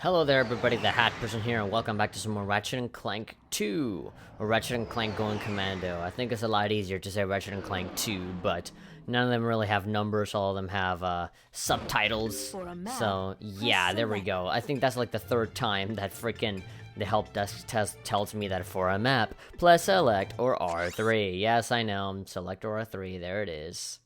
Hello there everybody, the Hat Person here, and welcome back to some more Ratchet & Clank 2, or Ratchet & Clank Going Commando. I think it's a lot easier to say Ratchet & Clank 2, but none of them really have numbers, all of them have subtitles. So yeah, there we go. I think that's like the third time that freaking the help desk tells me that for a map, plus select or R3. Yes, I know, select or R3, there it is.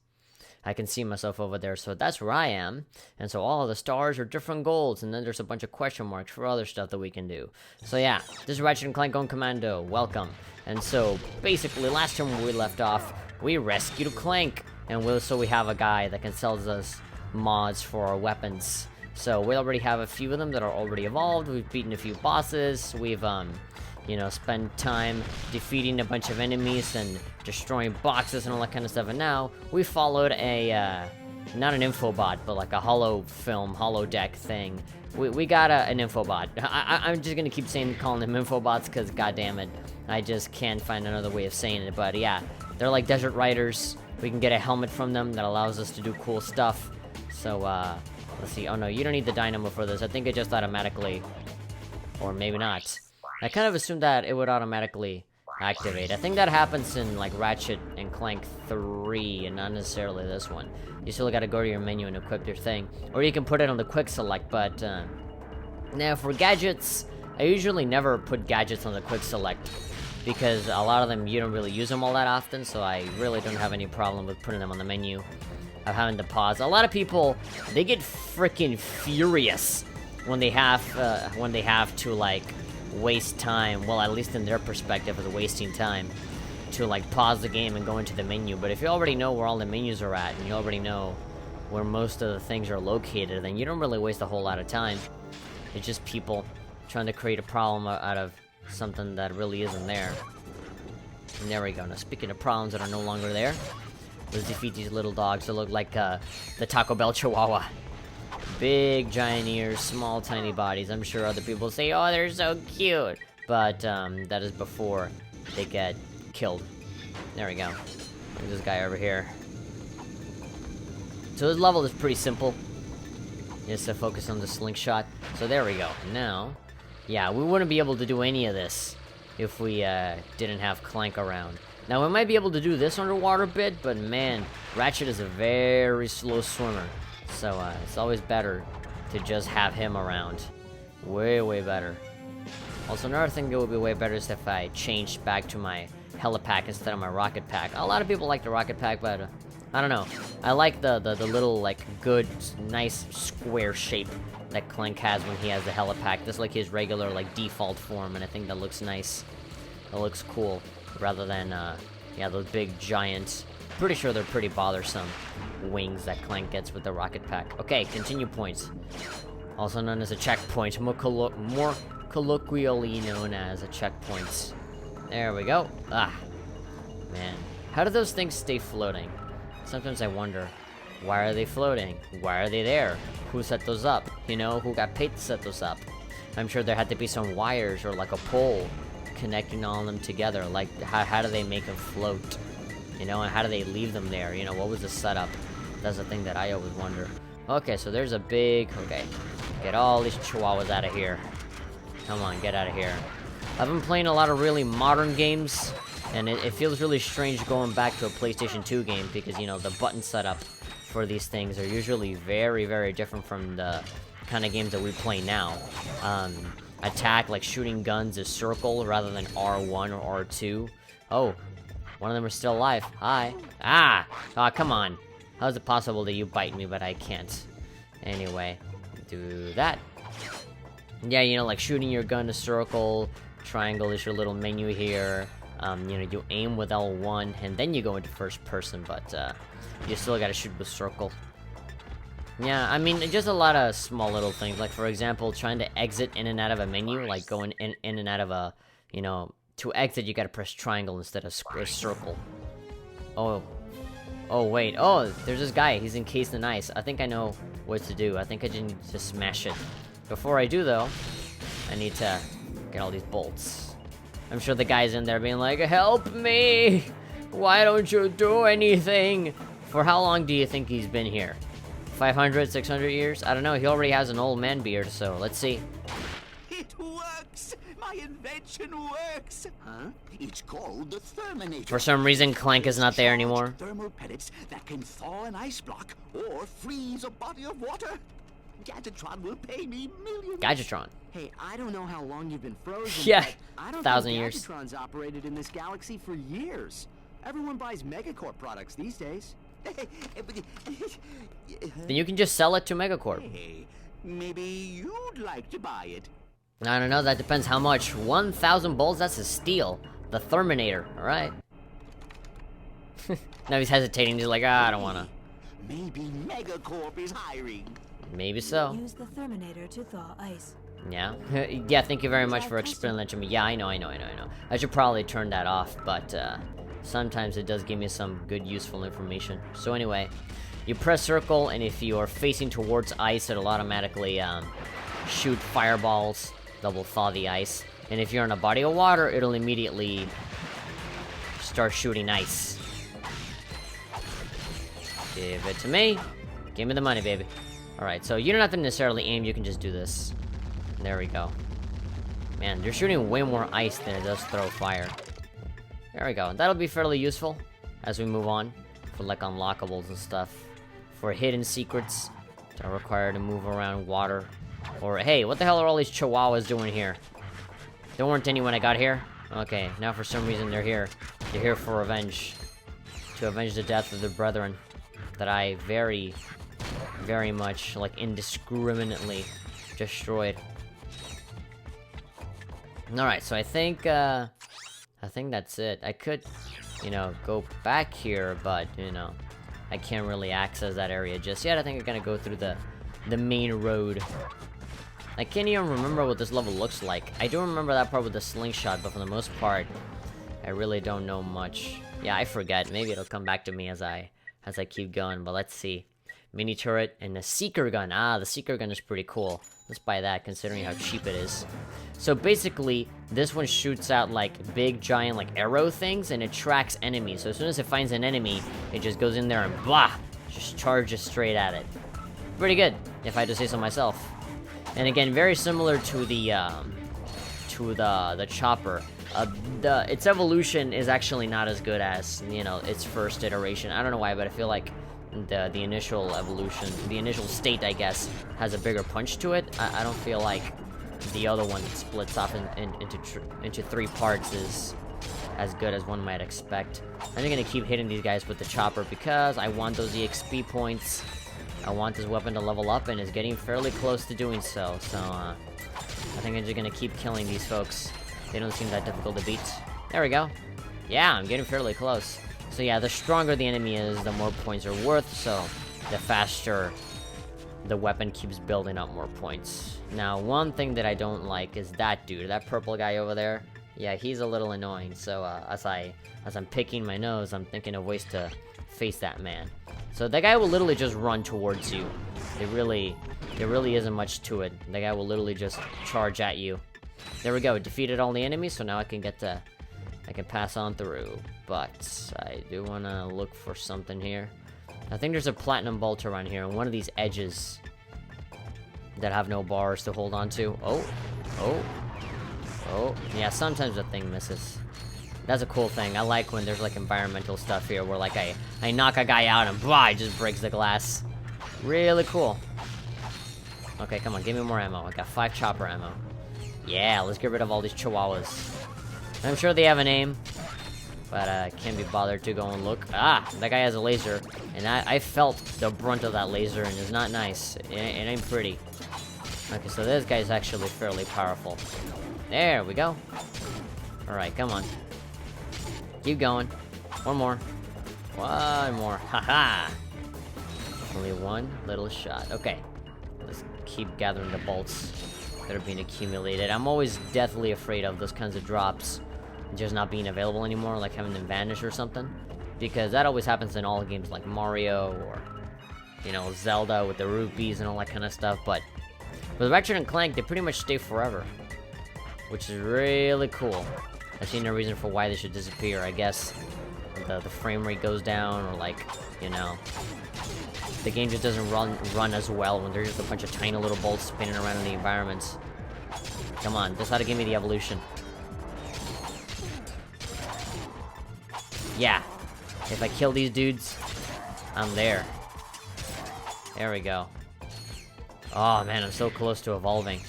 I can see myself over there, so that's where I am. And so all of the stars are different golds, and then there's a bunch of question marks for other stuff that we can do. So yeah, this is Ratchet & Clank Going Commando, welcome. And so, basically, last time we left off, we rescued Clank. And so we have a guy that can sell us mods for our weapons. So we already have a few of them that are already evolved, we've beaten a few bosses, we've, you know, spend time defeating a bunch of enemies and destroying boxes and all that kind of stuff. And now we followed a not an infobot, but like a holodeck thing. We got an infobot. I'm just gonna keep calling them infobots because goddamn it, I just can't find another way of saying it. But yeah, they're like desert riders. We can get a helmet from them that allows us to do cool stuff. So let's see. Oh no, you don't need the dynamo for this. I think it just automatically, or maybe not. I kind of assumed that it would automatically activate. I think that happens in like Ratchet and Clank 3 and not necessarily this one. You still gotta go to your menu and equip your thing. Or you can put it on the quick select, but now for gadgets, I usually never put gadgets on the quick select because a lot of them, you don't really use them all that often, so I really don't have any problem with putting them on the menu. I'm having to pause. A lot of people, they get freaking furious when they have to like waste time, well, at least in their perspective of wasting time, to like pause the game and go into the menu. But if you already know where all the menus are at, and you already know where most of the things are located, then you don't really waste a whole lot of time. It's just people trying to create a problem out of something that really isn't there. And there we go. Now, speaking of problems that are no longer there, let's defeat these little dogs that look like the Taco Bell Chihuahua. Big giant ears, small tiny bodies. I'm sure other people say, oh, they're so cute, but that is before they get killed. There we go. There's this guy over here. So this level is pretty simple, just to focus on the slingshot. So there we go. Now, yeah, we wouldn't be able to do any of this if we didn't have Clank around. Now we might be able to do this underwater bit, but man, Ratchet is a very slow swimmer. So, it's always better to just have him around. Way better. Also, another thing that would be way better is if I changed back to my helipack instead of my rocket pack. A lot of people like the rocket pack, but, I don't know. I like the little, like, good, nice square shape that Clank has when he has the helipack. Just like his regular, like, default form, and I think that looks nice. That looks cool, rather than, yeah, those big, giant... Pretty sure they're pretty bothersome wings that Clank gets with the rocket pack. Okay, continue points. Also known as a checkpoint, more colloquially known as a checkpoint. There we go. Ah, man. How do those things stay floating? Sometimes I wonder, why are they floating? Why are they there? Who set those up? You know, who got paid to set those up? I'm sure there had to be some wires or like a pole connecting all of them together. Like, how do they make them float? You know, and how do they leave them there? You know, what was the setup? That's the thing that I always wonder. Okay, so there's a big... Okay, get all these chihuahuas out of here. Come on, get out of here. I've been playing a lot of really modern games, and it feels really strange going back to a PlayStation 2 game, because, you know, the button setup for these things are usually very different from the kind of games that we play now. Attack, like shooting guns, is circle rather than R1 or R2. Oh. One of them are still alive. Hi. Ah! Oh, come on. How is it possible that you bite me, but I can't? Anyway, do that. Yeah, you know, like shooting your gun to circle. Triangle is your little menu here. You know, you aim with L1, and then you go into first person, but, you still gotta shoot with circle. Yeah, I mean, just a lot of small little things. Like, for example, trying to exit in and out of a menu, like going in and out of a, you know... To exit, you gotta press triangle instead of circle. Oh. Oh, wait. Oh, there's this guy. He's encased in ice. I think I know what to do. I think I just need to smash it. Before I do, though, I need to get all these bolts. I'm sure the guy's in there being like, help me! Why don't you do anything? For how long do you think he's been here? 500, 600 years? I don't know, he already has an old man beard, so let's see. It works! My invention works! Huh? It's called the Therminator. For some reason, Clank is not there anymore. Thermal pellets that can thaw an ice block or freeze a body of water. Gadgetron will pay me millions. Gadgetron. Hey, I don't know how long you've been frozen, Yeah, but I don't 1,000 think years. Gadgetron's operated in this galaxy for years. Everyone buys Megacorp products these days. Then you can just sell it to Megacorp. Hey, maybe you'd like to buy it. I don't know, that depends how much. 1,000 bolts, that's a steal. The Terminator, alright. Now he's hesitating, he's like, I don't wanna. Maybe Megacorp is hiring. Maybe so. Use the Terminator to thaw ice. Yeah. Yeah, thank you very much for explaining that to me. Yeah, I know. I should probably turn that off, but sometimes it does give me some good, useful information. So anyway, you press circle, and if you are facing towards ice, it'll automatically shoot fireballs that will thaw the ice. And if you're in a body of water, it'll immediately start shooting ice. Give it to me. Give me the money, baby. Alright, so you don't have to necessarily aim, you can just do this. There we go. Man, you're shooting way more ice than it does throw fire. There we go. That'll be fairly useful as we move on for like unlockables and stuff. For hidden secrets that are required to move around water. Or, hey, what the hell are all these chihuahuas doing here? There weren't any when I got here? Okay, now for some reason they're here. They're here for revenge. To avenge the death of their brethren. That I very much, like, indiscriminately destroyed. Alright, so I think that's it. I could, you know, go back here, but, you know, I can't really access that area just yet. I think I'm gonna go through the main road. I can't even remember what this level looks like. I do remember that part with the slingshot, but for the most part, I really don't know much. Yeah, I forget. Maybe it'll come back to me as I keep going, but let's see. Mini turret and the seeker gun. Ah, the seeker gun is pretty cool. Let's buy that, considering how cheap it is. So basically, this one shoots out like big, giant, like arrow things, and it tracks enemies. So as soon as it finds an enemy, it just goes in there and blah, just charges straight at it. Pretty good, if I had to say so myself. And again, very similar to the chopper. Its evolution is actually not as good as, you know, its first iteration. I don't know why, but I feel like the initial evolution, the initial state, I guess, has a bigger punch to it. I don't feel like the other one that splits off into three parts is as good as one might expect. I'm gonna keep hitting these guys with the chopper because I want those EXP points. I want this weapon to level up, and it's getting fairly close to doing so. So I think I'm just gonna keep killing these folks. They don't seem that difficult to beat. There we go. Yeah, I'm getting fairly close. So yeah, the stronger the enemy is, the more points are worth, so the faster the weapon keeps building up more points. Now, one thing that I don't like is that dude, that purple guy over there. Yeah, he's a little annoying, so as I'm picking my nose, I'm thinking of ways to face that man. So that guy will literally just run towards you. There really isn't much to it. The guy will literally just charge at you. There we go, defeated all the enemies, so now I can pass on through. But I do want to look for something here. I think there's a platinum bolt around here on one of these edges that have no bars to hold on to. Oh. Yeah, sometimes the thing misses. That's a cool thing. I like when there's like environmental stuff here where like I knock a guy out and blah, it just breaks the glass. Really cool. Okay, come on, give me more ammo. I got 5 chopper ammo. Yeah, let's get rid of all these chihuahuas. I'm sure they have a name, but can't be bothered to go and look. Ah, that guy has a laser, and I felt the brunt of that laser, and it's not nice. It ain't pretty. Okay, so this guy's actually fairly powerful. There we go. Alright, come on. Keep going. One more. One more. Haha! Only one little shot. Okay. Let's keep gathering the bolts that are being accumulated. I'm always deathly afraid of those kinds of drops just not being available anymore, like having them vanish or something. Because that always happens in all games like Mario or, you know, Zelda with the rupees and all that kind of stuff. But with Ratchet and Clank, they pretty much stay forever, which is really cool. I see no reason for why they should disappear. I guess the frame rate goes down, or like, you know, the game just doesn't run as well when there's just a bunch of tiny little bolts spinning around in the environments. Come on, just how to give me the evolution. Yeah. If I kill these dudes, I'm there. There we go. Oh man, I'm so close to evolving.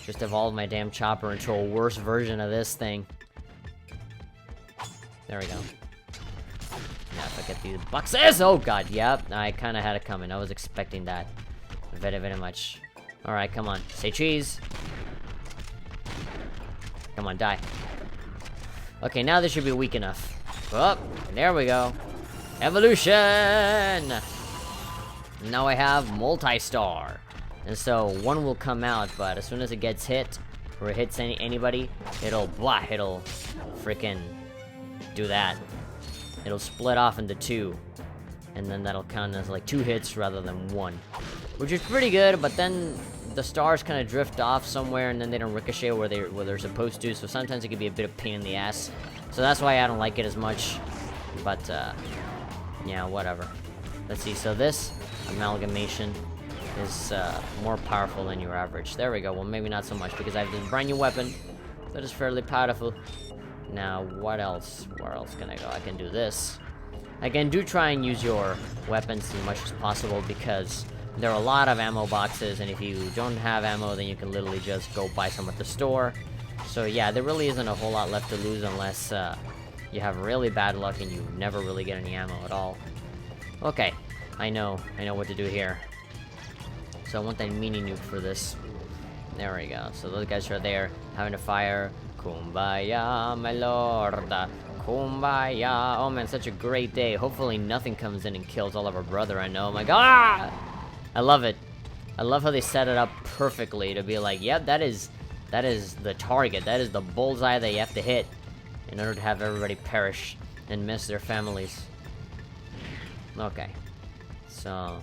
Just evolved my damn chopper into a worse version of this thing. There we go. Now if I get these boxes! Oh god, yep. I kinda had it coming. I was expecting that. Very, very much. Alright, come on. Say cheese. Come on, die. Okay, now this should be weak enough. Oh, there we go. Evolution! Now I have multi-star. And so one will come out, but as soon as it gets hit, or it hits anybody, it'll freaking do that. It'll split off into two. And then that'll count as like 2 hits rather than 1. Which is pretty good, but then the stars kind of drift off somewhere and then they don't ricochet where they're supposed to, so sometimes it can be a bit of pain in the ass. So that's why I don't like it as much. But, yeah, whatever. Let's see, so this amalgamation is more powerful than your average. There we go. Well, maybe not so much because I have this brand new weapon that is fairly powerful. Now, what else? Where else can I go? I can do this. Again, do try and use your weapons as much as possible because there are a lot of ammo boxes, and if you don't have ammo, then you can literally just go buy some at the store. So yeah, there really isn't a whole lot left to lose unless you have really bad luck and you never really get any ammo at all. Okay, I know what to do here. So I want that mini nuke for this. There we go. So those guys are there having a fire. Kumbaya, my lord. Kumbaya. Oh man, such a great day. Hopefully nothing comes in and kills all of our brother. I know. My god. I love it. I love how they set it up perfectly to be like, yep, that is the target. That is the bullseye that you have to hit in order to have everybody perish and miss their families. Okay. So,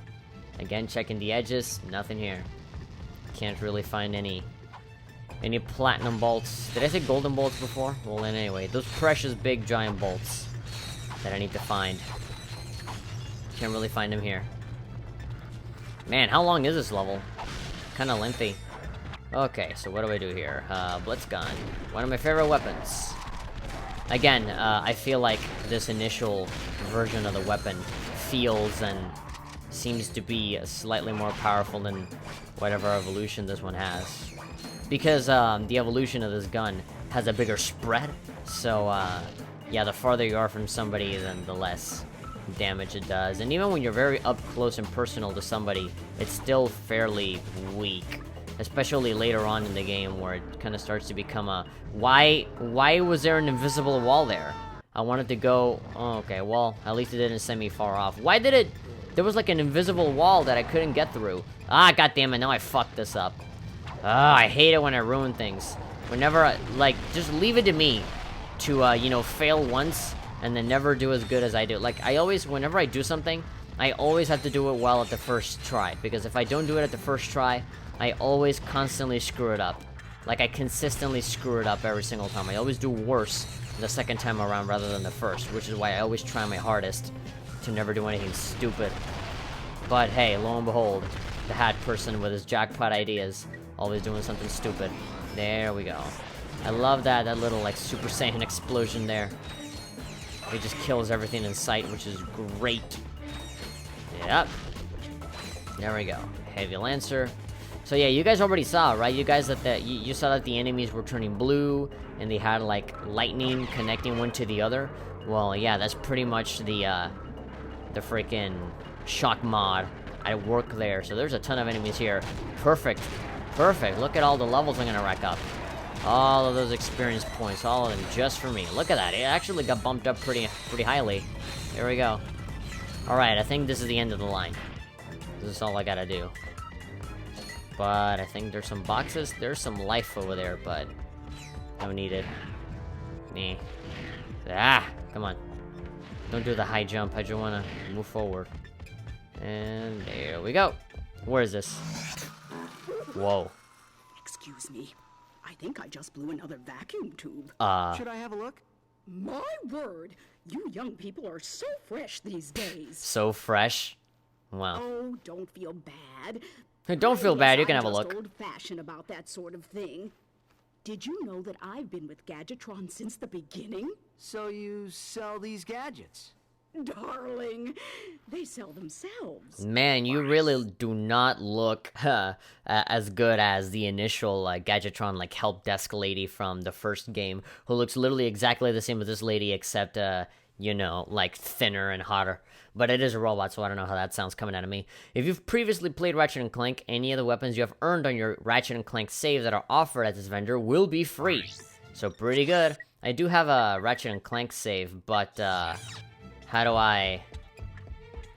again, checking the edges. Nothing here. Can't really find any platinum bolts. Did I say golden bolts before? Well, then anyway, those precious big giant bolts that I need to find. Can't really find them here. Man, how long is this level? Kinda lengthy. Okay, so what do I do here? Blitzgun. One of my favorite weapons. Again, I feel like this initial version of the weapon feels and seems to be slightly more powerful than whatever evolution this one has. Because the evolution of this gun has a bigger spread, so yeah, the farther you are from somebody, then the less damage it does. And even when you're very up close and personal to somebody, it's still fairly weak. Especially later on in the game where it kind of starts to become a... Why was there an invisible wall there? I wanted to go... Oh, okay, well, at least it didn't send me far off. Why did it... There was like an invisible wall that I couldn't get through. Ah, goddammit, now I fucked this up. Ah, I hate it when I ruin things. Whenever, like, just leave it to me to, you know, fail once and then never do as good as I do. Like, I always, whenever I do something, I always have to do it well at the first try. Because if I don't do it at the first try, I always constantly screw it up. Like, I consistently screw it up every single time. I always do worse the second time around rather than the first, which is why I always try my hardest to never do anything stupid. But hey, lo and behold, the hat person with his jackpot ideas, always doing something stupid. There we go. I love that little, like, Super Saiyan explosion there. It just kills everything in sight, which is great. Yep. There we go. Heavy Lancer. So yeah, you guys already saw, right? You guys you saw that the enemies were turning blue and they had like lightning connecting one to the other. Well, yeah, that's pretty much the freaking shock mod at work there. So there's a ton of enemies here. Perfect. Perfect. Look at all the levels I'm gonna rack up. All of those experience points, all of them just for me. Look at that. It actually got bumped up pretty highly. There we go. All right, I think this is the end of the line. This is all I gotta do. But I think there's some boxes. There's some life over there, but don't need it. Nah. Ah, come on. Don't do the high jump. I just wanna move forward. And there we go. Where is this? Whoa. Excuse me. I think I just blew another vacuum tube. Should I have a look? My word, you young people are so fresh these days. So fresh? Wow. Oh, don't feel bad. Hey, don't feel bad, you can have a I'm just look. old-fashioned about that sort of thing. Did you know that I've been with Gadgetron since the beginning? So you sell these gadgets? Darling, they sell themselves. Man, you really do not look as good as the initial Gadgetron like help desk lady from the first game, who looks literally exactly the same as this lady, except you know, like thinner and hotter. But it is a robot, so I don't know how that sounds coming out of me. If you've previously played Ratchet and Clank, any of the weapons you have earned on your Ratchet and Clank save that are offered at this vendor will be free. So pretty good. I do have a Ratchet and Clank save, but how do I,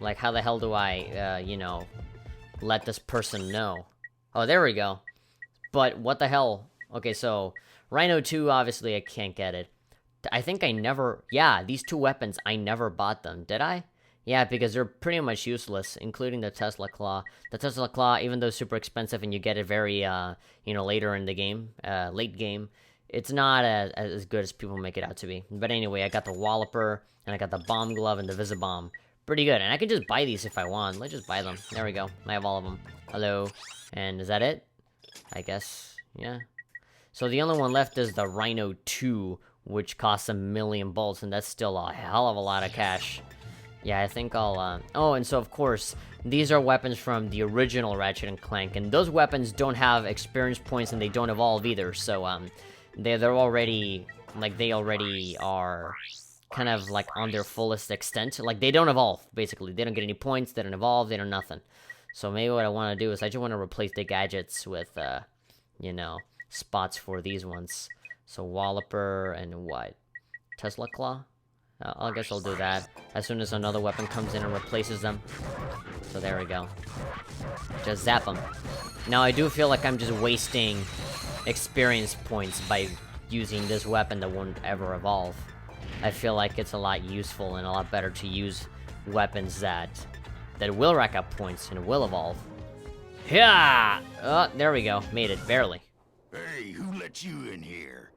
like, how the hell do I, you know, let this person know? Oh, there we go. But what the hell? Okay, so Rhino 2, obviously I can't get it. I think I never, yeah, these two weapons, I never bought them, did I? Yeah, because they're pretty much useless, including the Tesla Claw. The Tesla Claw, even though super expensive and you get it very, you know, later in the game, late game, it's not as good as people make it out to be. But anyway, I got the Walloper, and I got the Bomb Glove and the Visibomb. Pretty good, and I can just buy these if I want. Let's just buy them. There we go. I have all of them. Hello. And is that it? I guess, yeah. So the only one left is the Rhino 2, which costs 1,000,000 bolts, and that's still a hell of a lot of cash. Yeah, I think I'll, oh, and so, of course, these are weapons from the original Ratchet and Clank, and those weapons don't have experience points, and they don't evolve either, so, they're already, like, they already are kind of, like, on their fullest extent. Like, they don't evolve, basically. They don't get any points, they don't evolve, they don't nothing. So maybe what I want to do is I just want to replace the gadgets with, you know, spots for these ones. So Walloper and what? Tesla Claw? I guess I'll do that as soon as another weapon comes in and replaces them. So there we go. Just zap them. Now I do feel like I'm just wasting experience points by using this weapon that won't ever evolve. I feel like it's a lot useful and a lot better to use weapons that will rack up points and will evolve. Yeah! Oh, there we go. Made it, barely. Hey, who let you in here?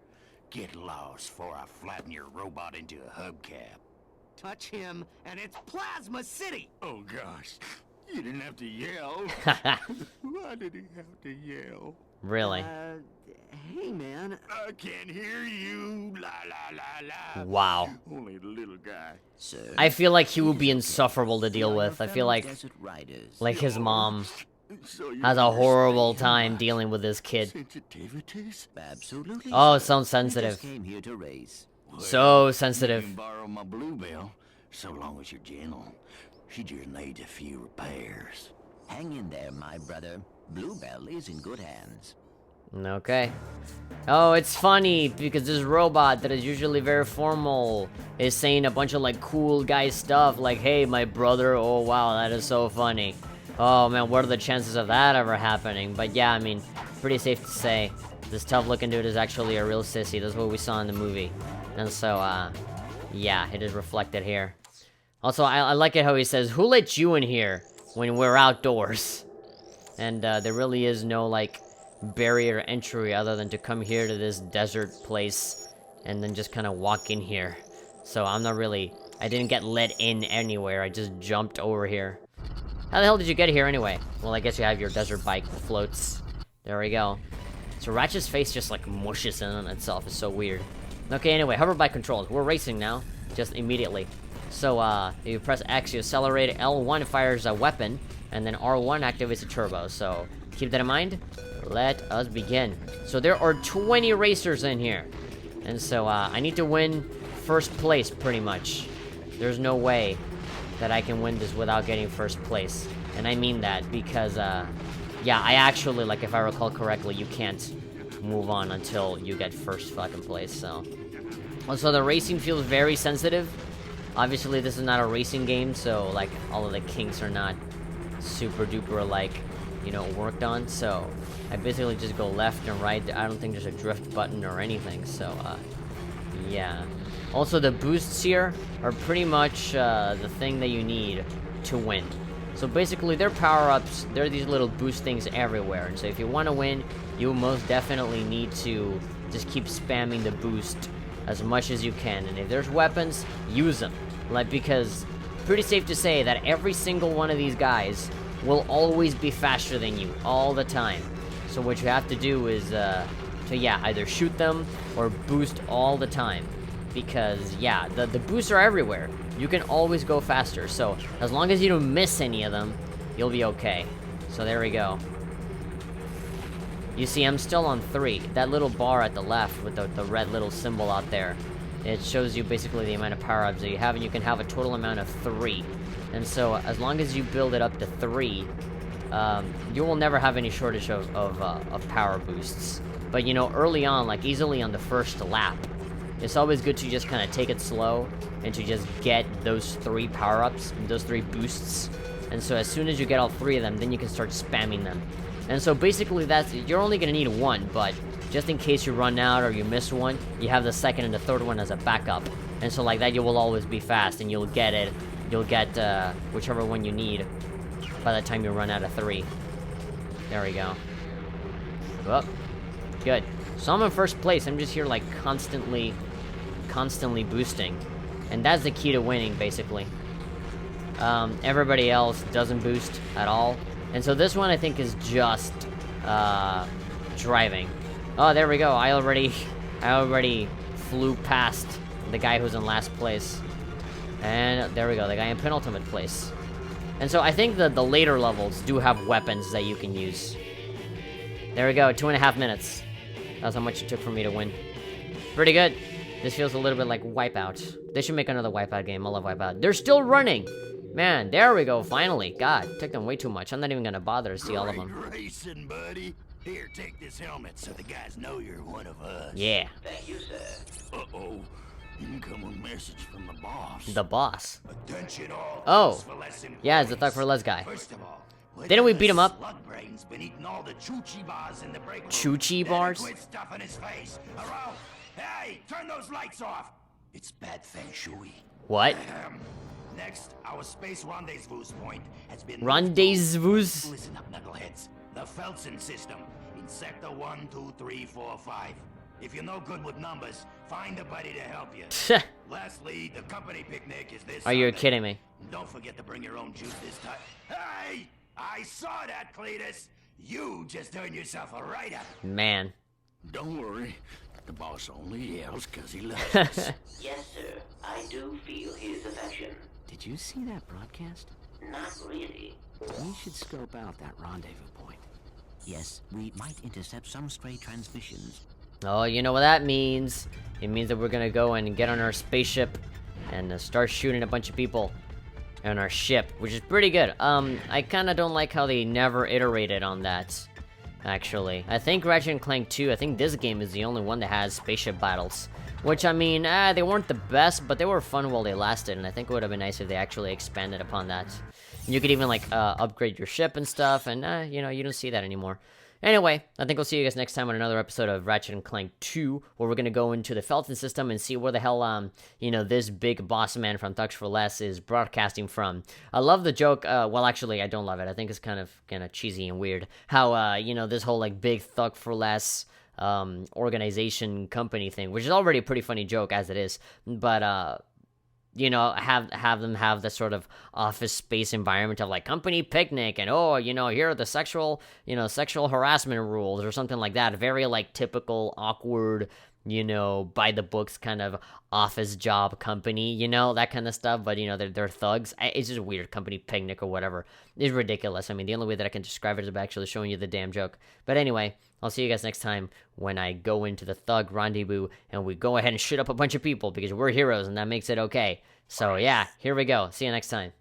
Get lost before I flatten your robot into a hubcap. Touch him, and it's Plasma City! Oh gosh, you didn't have to yell. Why did he have to yell? Really? Hey man. I can't hear you. La la la la. Wow. Only the little guy. Sir, I feel like he would be insufferable to deal with. I feel like his mom So you has a horrible time dealing with this kid. sensitivities? absolutely. Oh, it sir. sounds We sensitive. just came here to race. So You sensitive. can borrow my Bluebell, so long as you're gentle. She just needs a few repairs. Hang in there, my brother. Bluebell is in good hands. Okay. Oh, it's funny because this robot that is usually very formal is saying a bunch of like cool guy stuff like, hey, my brother, oh wow, that is so funny. Oh man, what are the chances of that ever happening? But yeah, I mean, pretty safe to say this tough looking dude is actually a real sissy. That's what we saw in the movie. And so, yeah, it is reflected here. Also, I like it how he says, who let you in here when we're outdoors? And there really is no like barrier entry other than to come here to this desert place and then just kind of walk in here. So I'm not really, I didn't get let in anywhere, I just jumped over here. How the hell did you get here anyway? Well, I guess you have your desert bike that floats. There we go. So Ratchet's face just like mushes in on itself, it's so weird. Okay, anyway, hover bike controls, we're racing now, just immediately. So if you press X, you accelerate, L1 fires a weapon, and then R1 activates a turbo, so keep that in mind. Let us begin. So there are 20 racers in here. And so I need to win first place, pretty much. There's no way that I can win this without getting first place. And I mean that because, yeah, I actually, like, if I recall correctly, you can't move on until you get first fucking place, so. Also, the racing feels very sensitive. Obviously, this is not a racing game, so, like, all of the kinks are not super duper, like, you know, worked on, so I basically just go left and right. I don't think there's a drift button or anything, so, yeah. Also, the boosts here are pretty much the thing that you need to win. So basically, they're power-ups, they're these little boost things everywhere, and so if you want to win, you most definitely need to just keep spamming the boost as much as you can, and if there's weapons, use them. Like, because pretty safe to say that every single one of these guys will always be faster than you all the time. So what you have to do is either shoot them or boost all the time, because yeah, the boosts are everywhere. You can always go faster, so as long as you don't miss any of them, you'll be okay. So there we go. You see, I'm still on 3. That little bar at the left with the red little symbol out there, it shows you basically the amount of power-ups that you have, and you can have a total amount of 3. And so, as long as you build it up to 3, you will never have any shortage of power boosts. But, you know, early on, like easily on the first lap, it's always good to just kind of take it slow and to just get those 3 power-ups, those 3 boosts. And so as soon as you get all 3 of them, then you can start spamming them. And so basically you're only gonna need 1, but just in case you run out or you miss one, you have the second and the third one as a backup. And so like that, you will always be fast, and you'll get whichever one you need by the time you run out of 3. There we go. Well, good. So I'm in first place. I'm just here like constantly boosting. And that's the key to winning, basically. Everybody else doesn't boost at all. And so this one I think is just driving. Oh, there we go. I already flew past the guy who's in last place. And there we go, the guy in penultimate place. And so I think that the later levels do have weapons that you can use. There we go, 2.5 minutes. That's how much it took for me to win. Pretty good. This feels a little bit like Wipeout. They should make another Wipeout game. I love Wipeout. They're still running! Man, there we go, finally. God, it took them way too much. I'm not even gonna bother to see all of them. Racing, buddy. Here, take this helmet so the guys know you're one of us. Yeah. Thank you, sir. Uh-oh. Incoming message from the boss. The boss. Attention all. Oh. Yeah, it's the Thug for Less guy. First of all, Didn't we beat him up? Slugbrain's been eating all the choo-chee bars in the break room. Choo-chee bars? Quit stuffing his face. Or else, hey, turn those lights off. It's bad feng shui. What? Next, our space rendezvous point has been... Rendezvous? Listen up, knuckleheads. The Felsen system in sector 1, 2, 3, 4, 5. If you're no good with numbers, find a buddy to help you. Lastly, the company picnic is this Are you Sunday. kidding me? Don't forget to bring your own juice this time. Hey! I saw that, Cletus! You just turned yourself a writer. Man. Don't worry. The boss only yells because he loves us. Yes, sir. I do feel his affection. Did you see that broadcast? Not really. We should scope out that rendezvous point. Yes, we might intercept some stray transmissions. Oh, you know what that means. It means that we're gonna go and get on our spaceship and start shooting a bunch of people on our ship, which is pretty good. I kinda don't like how they never iterated on that, actually. I think Ratchet Clank 2, I think this game is the only one that has spaceship battles. Which, I mean, they weren't the best, but they were fun while they lasted, and I think it would have been nice if they actually expanded upon that. You could even, like, upgrade your ship and stuff, and, you know, you don't see that anymore. Anyway, I think we'll see you guys next time on another episode of Ratchet & Clank 2, where we're gonna go into the Felton system and see where the hell, you know, this big boss man from Thugs for Less is broadcasting from. I love the joke, well, actually, I don't love it. I think it's kind of cheesy and weird. How, you know, this whole, like, big Thug for Less, organization company thing, which is already a pretty funny joke as it is, but, you know, have them have this sort of office space environment of like company picnic and, oh, you know, here are the sexual harassment rules or something like that. Very like typical awkward, you know, by the books kind of office job company, you know, that kind of stuff. But, you know, they're thugs. It's just a weird company picnic or whatever. It's ridiculous. I mean, the only way that I can describe it is by actually showing you the damn joke. But anyway, I'll see you guys next time when I go into the Thug Rendezvous and we go ahead and shoot up a bunch of people because we're heroes and that makes it okay. So yeah, here we go. See you next time.